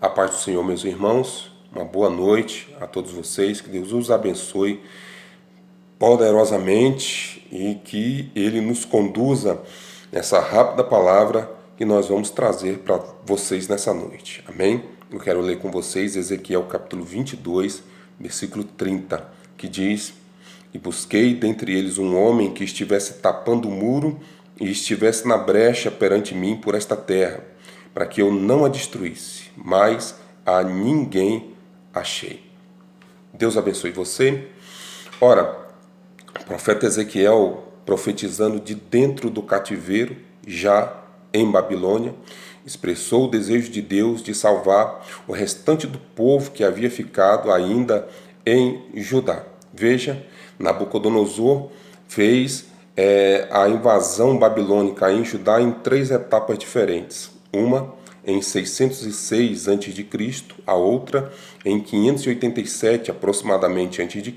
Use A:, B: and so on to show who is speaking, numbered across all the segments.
A: A paz do Senhor, meus irmãos, uma boa noite a todos vocês, que Deus os abençoe poderosamente e que Ele nos conduza nessa rápida palavra que nós vamos trazer para vocês nessa noite. Amém? Eu quero ler com vocês Ezequiel capítulo 22, versículo 30, que diz: E busquei dentre eles um homem que estivesse tapando o muro e estivesse na brecha perante mim por esta terra, para que eu não a destruísse, mas a ninguém achei. Deus abençoe você. Ora, o profeta Ezequiel, profetizando de dentro do cativeiro, já em Babilônia, expressou o desejo de Deus de salvar o restante do povo que havia ficado ainda em Judá. Veja, Nabucodonosor fez a invasão babilônica em Judá em 3 etapas diferentes. Uma em 606 a.C., a outra em 587 aproximadamente a.C.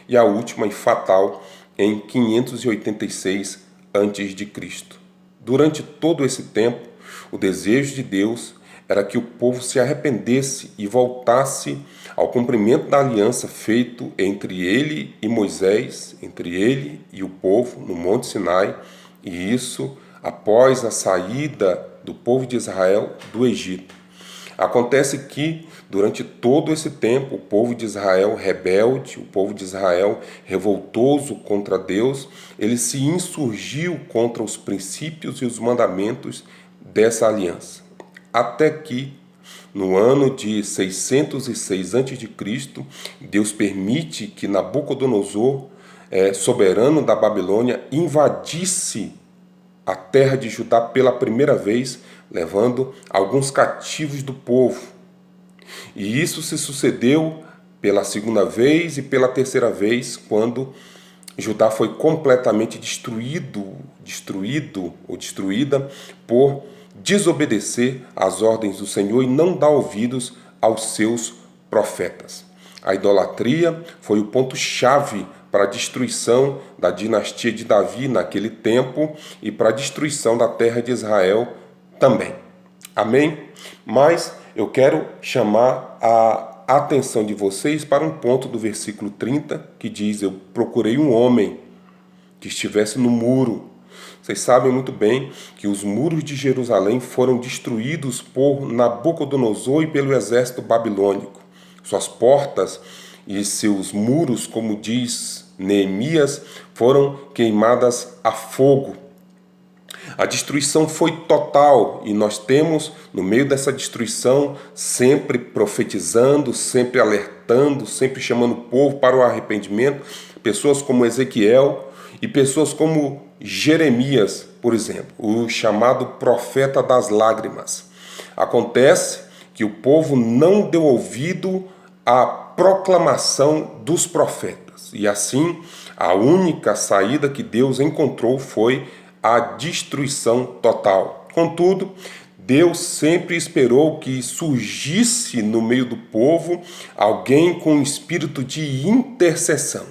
A: e a última e fatal em 586 a.C. Durante todo esse tempo, o desejo de Deus era que o povo se arrependesse e voltasse ao cumprimento da aliança feito entre ele e Moisés, entre ele e o povo no Monte Sinai, e isso após a saída do povo de Israel do Egito. Acontece que, durante todo esse tempo, o povo de Israel rebelde, o povo de Israel revoltoso contra Deus, ele se insurgiu contra os princípios e os mandamentos dessa aliança. Até que, no ano de 606 a.C., Deus permite que Nabucodonosor, soberano da Babilônia, invadisse a terra de Judá pela primeira vez, levando alguns cativos do povo. E isso se sucedeu pela segunda vez e pela terceira vez, quando Judá foi completamente destruída por desobedecer às ordens do Senhor e não dar ouvidos aos seus profetas. A idolatria foi o ponto-chave para a destruição da dinastia de Davi naquele tempo e para a destruição da terra de Israel também. Amém? Mas eu quero chamar a atenção de vocês para um ponto do versículo 30, que diz: Eu procurei um homem que estivesse no muro. Vocês sabem muito bem que os muros de Jerusalém foram destruídos por Nabucodonosor e pelo exército babilônico. Suas portas e seus muros, como diz Neemias, foram queimadas a fogo. A destruição foi total e nós temos, no meio dessa destruição, sempre profetizando, sempre alertando, sempre chamando o povo para o arrependimento, pessoas como Ezequiel e pessoas como Jeremias, por exemplo, o chamado profeta das lágrimas. Acontece que o povo não deu ouvido à proclamação dos profetas. E assim, a única saída que Deus encontrou foi a destruição total. Contudo, Deus sempre esperou que surgisse no meio do povo alguém com um espírito de intercessão.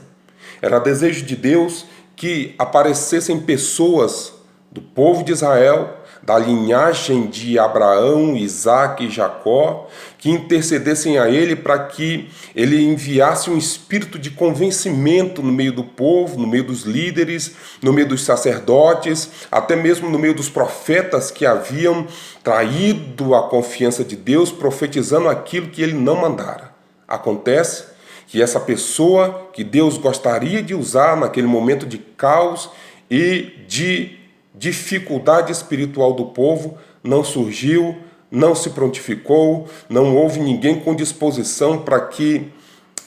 A: Era desejo de Deus que aparecessem pessoas do povo de Israel, da linhagem de Abraão, Isaque e Jacó, que intercedessem a ele para que ele enviasse um espírito de convencimento no meio do povo, no meio dos líderes, no meio dos sacerdotes, até mesmo no meio dos profetas que haviam traído a confiança de Deus, profetizando aquilo que ele não mandara. Acontece que essa pessoa que Deus gostaria de usar naquele momento de caos e de dificuldade espiritual do povo não surgiu, não se prontificou, não houve ninguém com disposição para que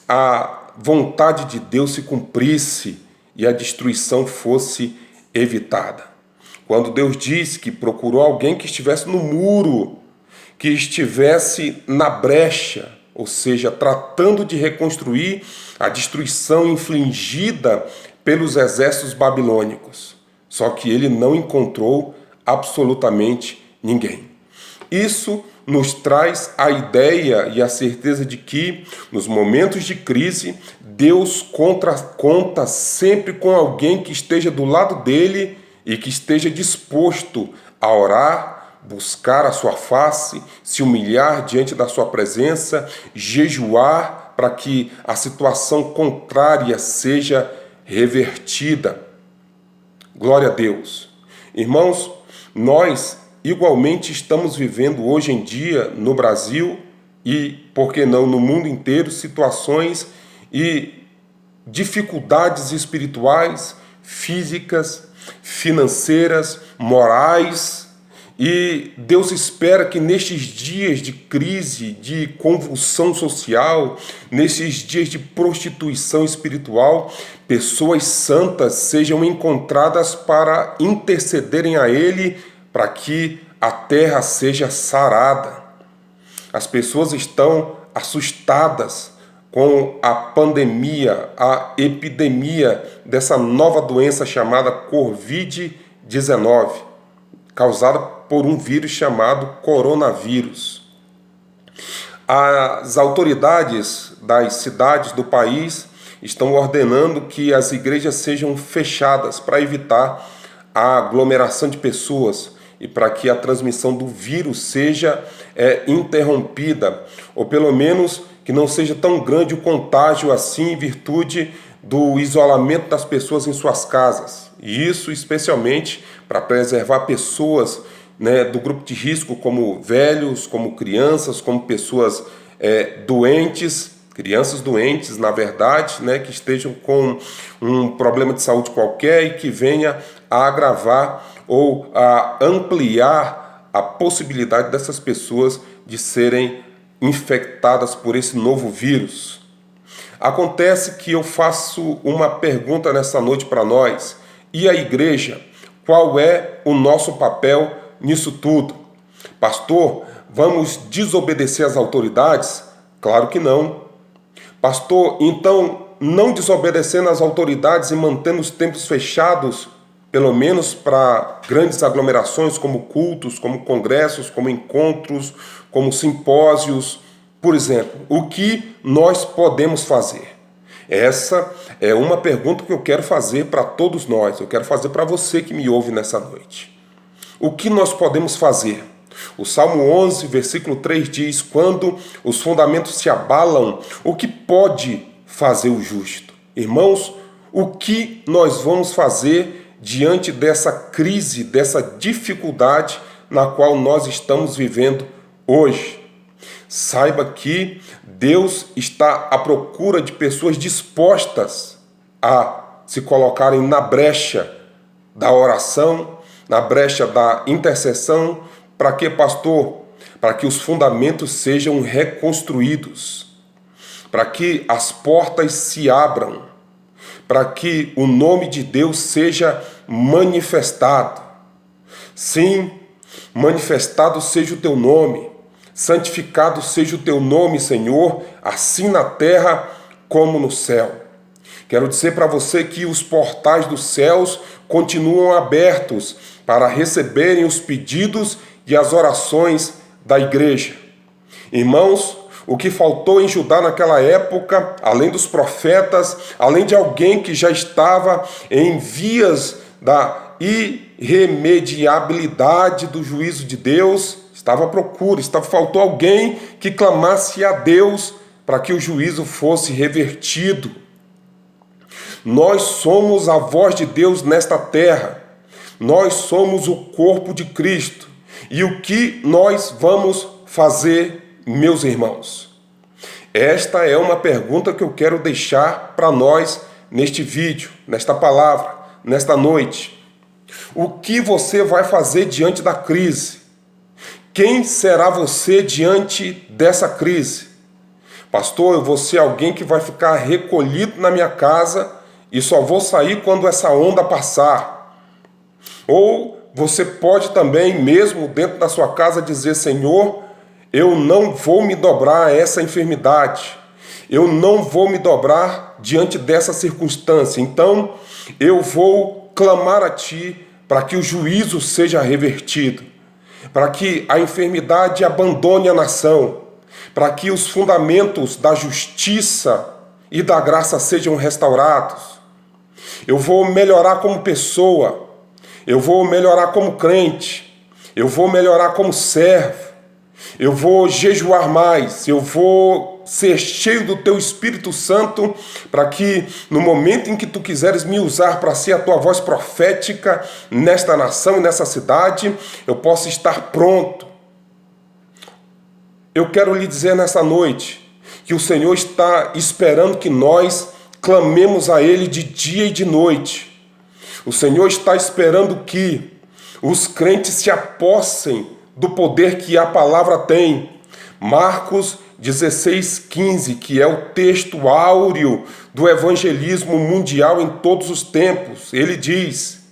A: a vontade de Deus se cumprisse e a destruição fosse evitada. Quando Deus disse que procurou alguém que estivesse no muro, que estivesse na brecha, ou seja, tratando de reconstruir a destruição infligida pelos exércitos babilônicos. Só que ele não encontrou absolutamente ninguém. Isso nos traz a ideia e a certeza de que, nos momentos de crise, Deus conta sempre com alguém que esteja do lado dele e que esteja disposto a orar, buscar a sua face, se humilhar diante da sua presença, jejuar para que a situação contrária seja revertida. Glória a Deus. Irmãos, nós igualmente estamos vivendo hoje em dia no Brasil e, por que não, no mundo inteiro, situações e dificuldades espirituais, físicas, financeiras, morais, e Deus espera que nestes dias de crise, de convulsão social, nesses dias de prostituição espiritual, pessoas santas sejam encontradas para intercederem a Ele para que a terra seja sarada. As pessoas estão assustadas com a pandemia, a epidemia dessa nova doença chamada Covid-19, causada por um vírus chamado coronavírus. As autoridades das cidades do país estão ordenando que as igrejas sejam fechadas para evitar a aglomeração de pessoas e para que a transmissão do vírus seja interrompida, ou pelo menos que não seja tão grande o contágio assim em virtude do isolamento das pessoas em suas casas. E isso especialmente para preservar pessoas, do grupo de risco, como velhos, como crianças, como pessoas doentes, crianças doentes, na verdade, que estejam com um problema de saúde qualquer e que venha a agravar ou a ampliar a possibilidade dessas pessoas de serem infectadas por esse novo vírus. Acontece que eu faço uma pergunta nessa noite para nós. E a igreja? Qual é o nosso papel nisso tudo? Pastor, vamos desobedecer às autoridades? Claro que não. Pastor, então, não desobedecendo às autoridades e mantendo os templos fechados, pelo menos para grandes aglomerações como cultos, como congressos, como encontros, como simpósios, por exemplo, o que nós podemos fazer? Essa é uma pergunta que eu quero fazer para todos nós, eu quero fazer para você que me ouve nessa noite. O que nós podemos fazer? O Salmo 11, versículo 3 diz: quando os fundamentos se abalam, o que pode fazer o justo? Irmãos, o que nós vamos fazer diante dessa crise, dessa dificuldade na qual nós estamos vivendo hoje? Saiba que Deus está à procura de pessoas dispostas a se colocarem na brecha da oração, na brecha da intercessão. Para quê, pastor? Para que os fundamentos sejam reconstruídos, para que as portas se abram, para que o nome de Deus seja manifestado. Sim, manifestado seja o teu nome, santificado seja o teu nome, Senhor, assim na terra como no céu. Quero dizer para você que os portais dos céus continuam abertos para receberem os pedidos e as orações da igreja. Irmãos, o que faltou em Judá naquela época, além dos profetas, além de alguém que já estava em vias da irremediabilidade do juízo de Deus, estava à procura, faltou alguém que clamasse a Deus para que o juízo fosse revertido. Nós somos a voz de Deus nesta terra, nós somos o corpo de Cristo. E o que nós vamos fazer, meus irmãos? Esta é uma pergunta que eu quero deixar para nós neste vídeo, nesta palavra, nesta noite. O que você vai fazer diante da crise? Quem será você diante dessa crise? Pastor, eu vou ser alguém que vai ficar recolhido na minha casa e só vou sair quando essa onda passar. Ou você pode também, mesmo dentro da sua casa, dizer: Senhor, eu não vou me dobrar a essa enfermidade, eu não vou me dobrar diante dessa circunstância, então eu vou clamar a Ti para que o juízo seja revertido, para que a enfermidade abandone a nação, para que os fundamentos da justiça e da graça sejam restaurados. Eu vou melhorar como pessoa, eu vou melhorar como crente, eu vou melhorar como servo, eu vou jejuar mais, eu vou ser cheio do teu Espírito Santo, para que no momento em que tu quiseres me usar para ser a tua voz profética nesta nação e nessa cidade, eu possa estar pronto. Eu quero lhe dizer nessa noite que o Senhor está esperando que nós clamemos a Ele de dia e de noite. O Senhor está esperando que os crentes se apossem do poder que a palavra tem. Marcos 16:15, que é o texto áureo do evangelismo mundial em todos os tempos. Ele diz: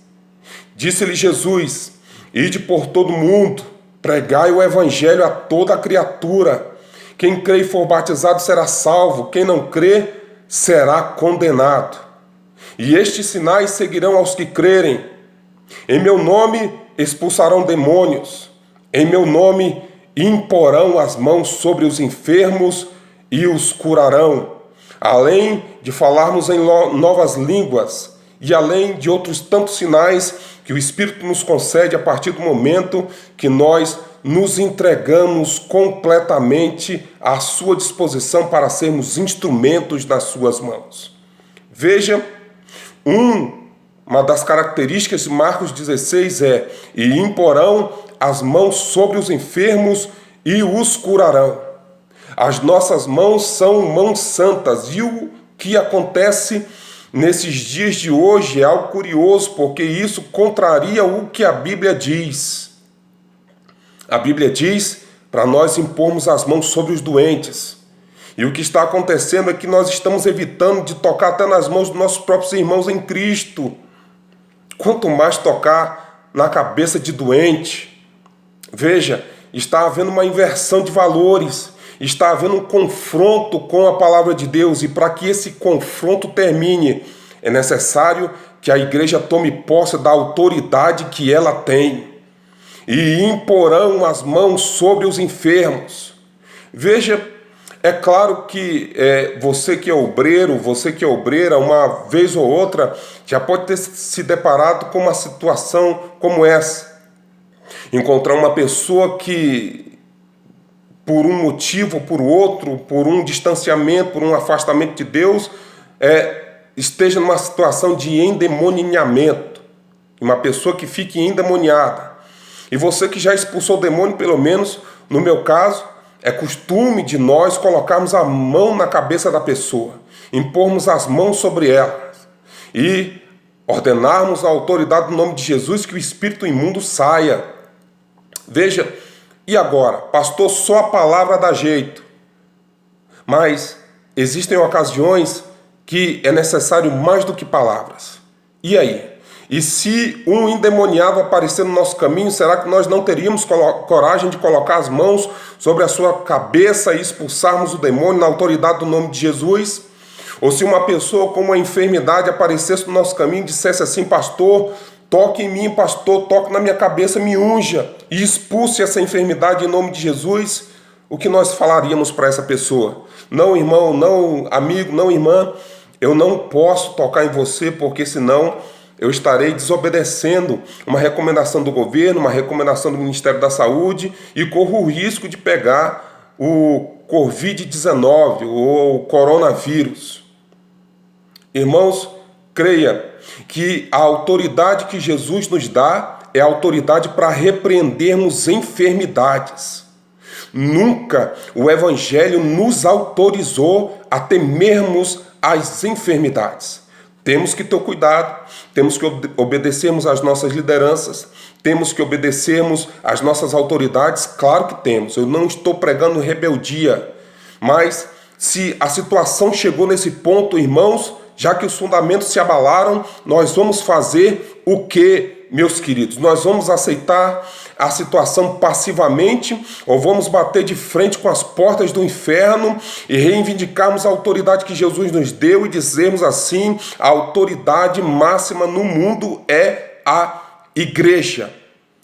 A: disse-lhe Jesus, ide por todo mundo, pregai o evangelho a toda a criatura. Quem crê e for batizado será salvo, quem não crê será condenado. E estes sinais seguirão aos que crerem. Em meu nome expulsarão demônios, em meu nome imporão as mãos sobre os enfermos e os curarão. Além de falarmos em novas línguas e além de outros tantos sinais que o Espírito nos concede a partir do momento que nós nos entregamos completamente à sua disposição para sermos instrumentos nas suas mãos. Veja, uma das características de Marcos 16 é: e imporão as mãos sobre os enfermos e os curarão. As nossas mãos são mãos santas, e o que acontece nesses dias de hoje é algo curioso, porque isso contraria o que a Bíblia diz. A Bíblia diz para nós impormos as mãos sobre os doentes. E o que está acontecendo é que nós estamos evitando de tocar até nas mãos dos nossos próprios irmãos em Cristo. Quanto mais tocar na cabeça de doente. Veja, está havendo uma inversão de valores. Está havendo um confronto com a palavra de Deus. E para que esse confronto termine, é necessário que a igreja tome posse da autoridade que ela tem. E imporão as mãos sobre os enfermos. Veja, é claro que você que é obreiro, você que é obreira, uma vez ou outra, já pode ter se deparado com uma situação como essa. Encontrar uma pessoa que, por um motivo ou por outro, por um distanciamento, por um afastamento de Deus, esteja numa situação de endemoniamento. Uma pessoa que fique endemoniada. E você que já expulsou o demônio, pelo menos no meu caso, é costume de nós colocarmos a mão na cabeça da pessoa, impormos as mãos sobre ela e ordenarmos a autoridade no nome de Jesus que o espírito imundo saia. Veja, e agora? Pastor, só a palavra dá jeito. Mas existem ocasiões que é necessário mais do que palavras. E aí? E se um endemoniado aparecer no nosso caminho, será que nós não teríamos coragem de colocar as mãos sobre a sua cabeça e expulsarmos o demônio na autoridade do nome de Jesus? Ou se uma pessoa com uma enfermidade aparecesse no nosso caminho e dissesse assim: pastor, toque em mim, pastor, toque na minha cabeça, me unja e expulse essa enfermidade em nome de Jesus, o que nós falaríamos para essa pessoa? Não, irmão, não, amigo, não, irmã, eu não posso tocar em você, porque senão eu estarei desobedecendo uma recomendação do governo, uma recomendação do Ministério da Saúde e corro o risco de pegar o Covid-19 ou o coronavírus. Irmãos, creia que a autoridade que Jesus nos dá é a autoridade para repreendermos enfermidades. Nunca o Evangelho nos autorizou a temermos as enfermidades. Temos que ter cuidado, temos que obedecermos às nossas lideranças, temos que obedecermos às nossas autoridades, claro que temos. Eu não estou pregando rebeldia, mas se a situação chegou nesse ponto, irmãos, já que os fundamentos se abalaram, nós vamos fazer o quê, meus queridos? Nós vamos aceitar a situação passivamente ou vamos bater de frente com as portas do inferno e reivindicarmos a autoridade que Jesus nos deu e dizermos assim: a autoridade máxima no mundo é a igreja.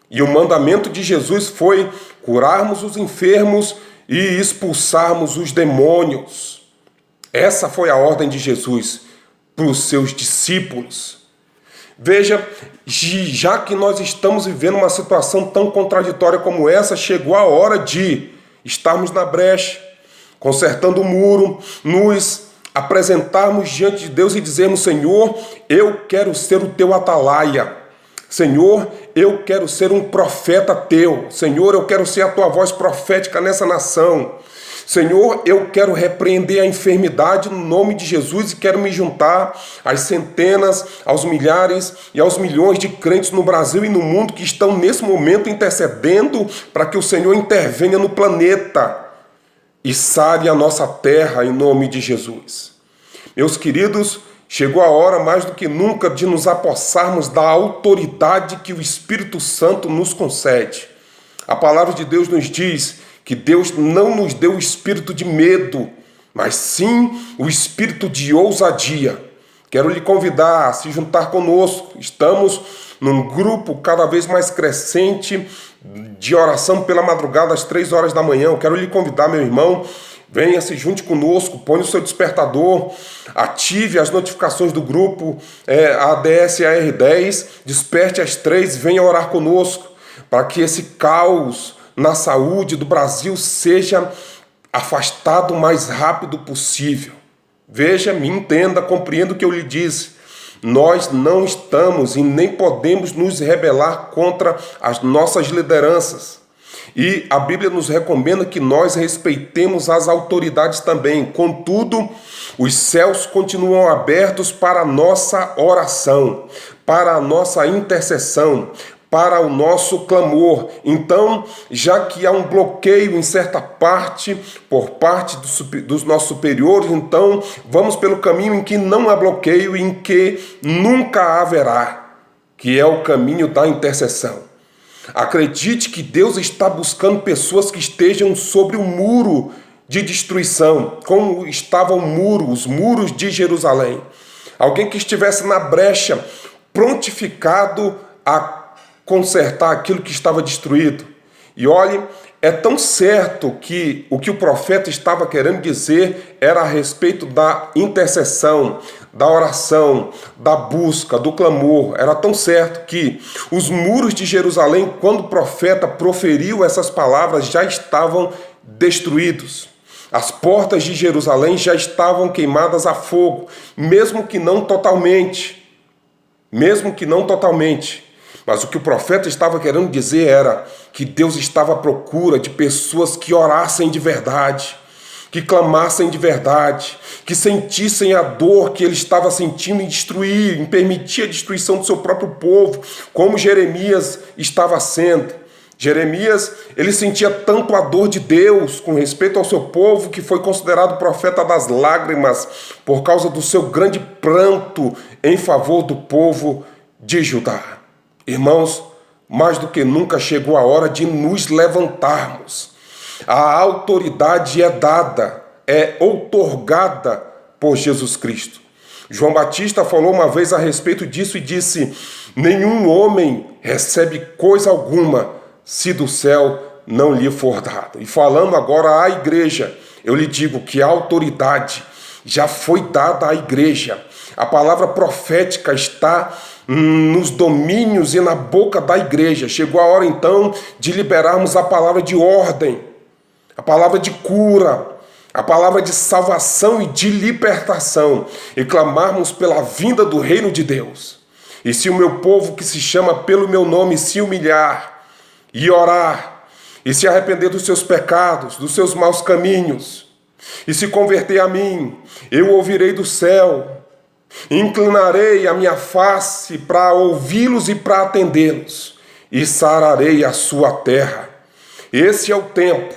A: E o mandamento de Jesus foi curarmos os enfermos e expulsarmos os demônios. Essa foi a ordem de Jesus para os seus discípulos. Veja, já que nós estamos vivendo uma situação tão contraditória como essa, chegou a hora de estarmos na brecha, consertando o muro, nos apresentarmos diante de Deus e dizermos: Senhor, eu quero ser o teu atalaia. Senhor, eu quero ser um profeta teu. Senhor, eu quero ser a tua voz profética nessa nação. Senhor, eu quero repreender a enfermidade no nome de Jesus e quero me juntar às centenas, aos milhares e aos milhões de crentes no Brasil e no mundo que estão nesse momento intercedendo para que o Senhor intervenha no planeta e sare a nossa terra em nome de Jesus. Meus queridos, chegou a hora mais do que nunca de nos apossarmos da autoridade que o Espírito Santo nos concede. A palavra de Deus nos diz que Deus não nos deu o espírito de medo, mas sim o espírito de ousadia. Quero lhe convidar a se juntar conosco. Estamos num grupo cada vez mais crescente de oração pela madrugada às 3 horas da manhã. Eu quero lhe convidar, meu irmão, venha, se junte conosco, põe o seu despertador, ative as notificações do grupo ADSAR 10, desperte às 3, venha orar conosco, para que esse caos na saúde do Brasil seja afastado o mais rápido possível. Veja, me entenda, compreenda o que eu lhe disse. Nós não estamos e nem podemos nos rebelar contra as nossas lideranças. E a Bíblia nos recomenda que nós respeitemos as autoridades também. Contudo, os céus continuam abertos para a nossa oração, para a nossa intercessão, para o nosso clamor. Então, já que há um bloqueio em certa parte, por parte dos nossos superiores, então vamos pelo caminho em que não há bloqueio e em que nunca haverá, que é o caminho da intercessão. Acredite que Deus está buscando pessoas que estejam sobre o muro de destruição, como estava o muro, os muros de Jerusalém. Alguém que estivesse na brecha, prontificado a consertar aquilo que estava destruído. E olhe, é tão certo que o profeta estava querendo dizer era a respeito da intercessão, da oração, da busca, do clamor. Era tão certo que os muros de Jerusalém, quando o profeta proferiu essas palavras, já estavam destruídos. As portas de Jerusalém já estavam queimadas a fogo, mesmo que não totalmente. Mas o que o profeta estava querendo dizer era que Deus estava à procura de pessoas que orassem de verdade, que clamassem de verdade, que sentissem a dor que ele estava sentindo em permitir a destruição do seu próprio povo, como Jeremias estava sendo. Jeremias, ele sentia tanto a dor de Deus com respeito ao seu povo, que foi considerado profeta das lágrimas por causa do seu grande pranto em favor do povo de Judá. Irmãos, mais do que nunca chegou a hora de nos levantarmos. A autoridade é dada, é outorgada por Jesus Cristo. João Batista falou uma vez a respeito disso e disse: nenhum homem recebe coisa alguma se do céu não lhe for dado. E falando agora à igreja, eu lhe digo que a autoridade já foi dada à igreja. A palavra profética está nos domínios e na boca da igreja. Chegou a hora então de liberarmos a palavra de ordem, a palavra de cura, a palavra de salvação e de libertação, e clamarmos pela vinda do reino de Deus. E se o meu povo que se chama pelo meu nome se humilhar e orar, e se arrepender dos seus pecados, dos seus maus caminhos, e se converter a mim, eu ouvirei do céu, inclinarei a minha face para ouvi-los e para atendê-los, e sararei a sua terra. Esse é o tempo,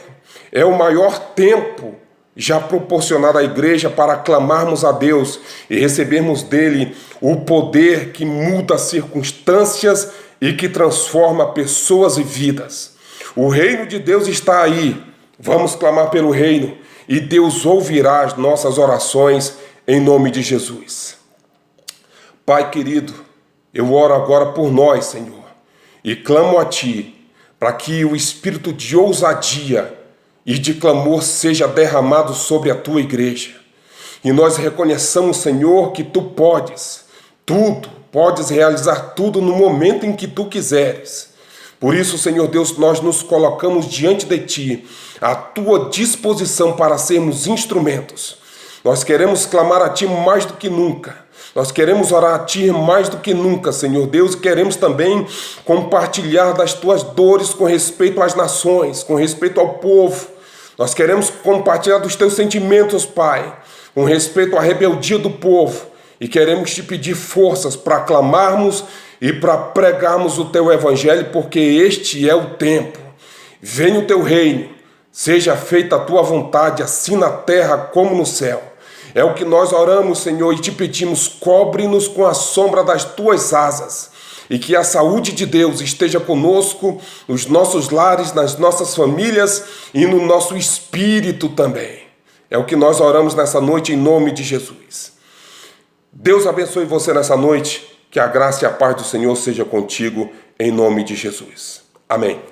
A: é o maior tempo já proporcionado à igreja para clamarmos a Deus e recebermos dele o poder que muda circunstâncias e que transforma pessoas e vidas. O reino de Deus está aí. Vamos clamar pelo reino e Deus ouvirá as nossas orações em nome de Jesus. Pai querido, eu oro agora por nós, Senhor, e clamo a Ti para que o espírito de ousadia e de clamor seja derramado sobre a Tua igreja. E nós reconheçamos, Senhor, que Tu podes tudo, podes realizar tudo no momento em que tu quiseres. Por isso, Senhor Deus, nós nos colocamos diante de Ti, à Tua disposição para sermos instrumentos. Nós queremos clamar a Ti mais do que nunca. Nós queremos orar a Ti mais do que nunca, Senhor Deus, e queremos também compartilhar das Tuas dores com respeito às nações, com respeito ao povo. Nós queremos compartilhar dos Teus sentimentos, Pai, com respeito à rebeldia do povo, e queremos Te pedir forças para clamarmos e para pregarmos o Teu Evangelho, porque este é o tempo. Venha o Teu reino, seja feita a Tua vontade, assim na terra como no céu. É o que nós oramos, Senhor, e Te pedimos, cobre-nos com a sombra das Tuas asas, e que a saúde de Deus esteja conosco, nos nossos lares, nas nossas famílias e no nosso espírito também. É o que nós oramos nessa noite em nome de Jesus. Deus abençoe você nessa noite. Que a graça e a paz do Senhor seja contigo, em nome de Jesus. Amém.